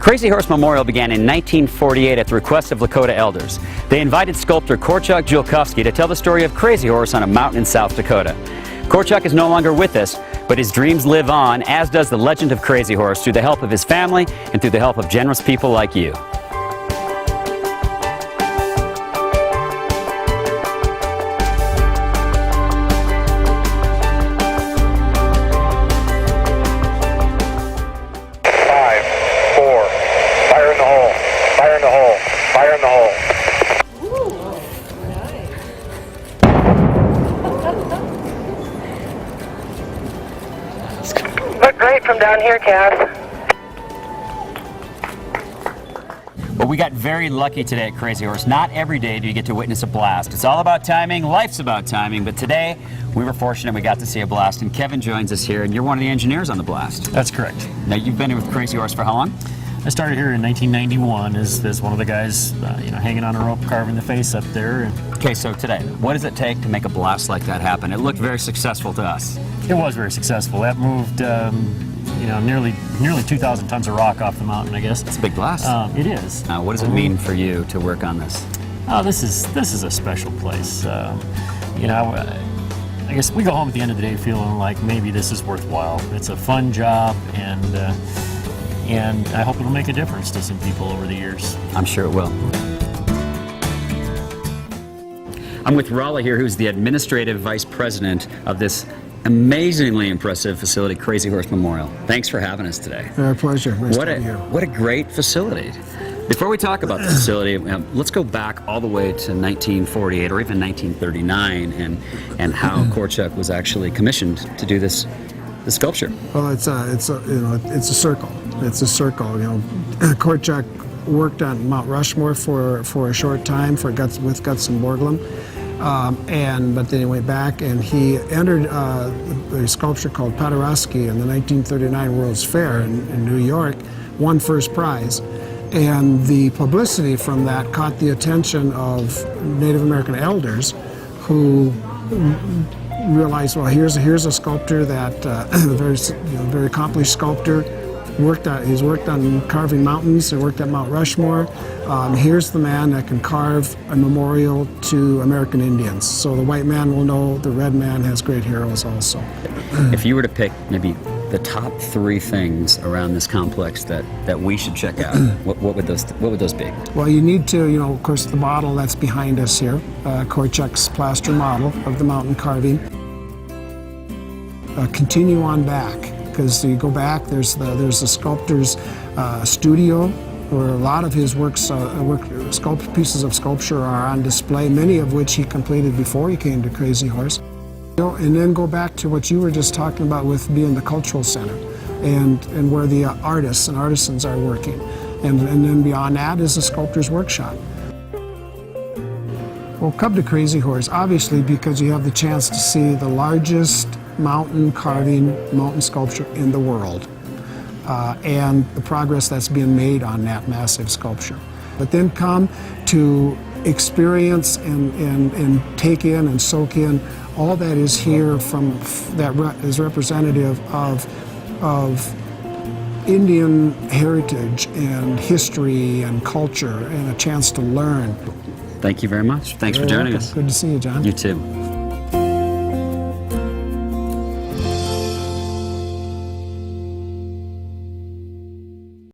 Crazy Horse Memorial began in 1948 at the request of Lakota elders. They invited sculptor Korchak Julkovsky to tell the story of Crazy Horse on a mountain in South Dakota. Korchak is no longer with us, but his dreams live on, as does the legend of Crazy Horse, through the help of his family and through the help of generous people like you. Look great from down here, Cass. Well, we got very lucky today at Crazy Horse. Not every day do you get to witness a blast. It's all about timing. Life's about timing. But today, we were fortunate we got to see a blast. And Kevin joins us here, and you're one of the engineers on the blast. That's correct. Now, you've been here with Crazy Horse for how long? I started here in 1991 as one of the guys, hanging on a rope, carving the face up there. Okay, so today, what does it take to make a blast like that happen? It looked very successful to us. It was very successful. That moved, nearly 2,000 tons of rock off the mountain, I guess. It's a big blast. It is. Now, what does it mean for you to work on this? Oh, this is a special place. I guess we go home at the end of the day feeling like maybe this is worthwhile. It's a fun job, and I hope it'll make a difference to some people over the years. I'm sure it will. I'm with Raleigh here, who's the administrative vice president of this amazingly impressive facility, Crazy Horse Memorial. Thanks for having us today. Our pleasure. Nice to be here. What a great facility. Before we talk about the facility, let's go back all the way to 1948 or even 1939 and how Korchak was actually commissioned to do the sculpture. Well, it's a circle. It's a circle. Korchak worked on Mount Rushmore for a short time with Guts and Borglum, but then he went back and he entered a sculpture called Paderewski in the 1939 World's Fair in New York, won first prize, and the publicity from that caught the attention of Native American elders who realized, well, here's a sculptor that a very accomplished sculptor. He's worked on carving mountains. He worked at Mount Rushmore. Here's the man that can carve a memorial to American Indians. So the white man will know the red man has great heroes also. If you were to pick maybe the top 3 things around this complex that we should check out, what would those be? Well, you need to, of course, the model that's behind us here, Korchak's plaster model of the mountain carving. Continue on back. Because you go back, there's the sculptor's studio, where a lot of his pieces of sculpture are on display, many of which he completed before he came to Crazy Horse. And then go back to what you were just talking about with being the cultural center, and where the artists and artisans are working, and then beyond that is the sculptor's workshop. Well, come to Crazy Horse, obviously, because you have the chance to see the largest mountain sculpture in the world, and the progress that's being made on that massive sculpture. But then come to experience and take in and soak in all that is here is representative of Indian heritage and history and culture, and a chance to learn. Thank you very much. Thanks for joining us. Good to see you, John. You too.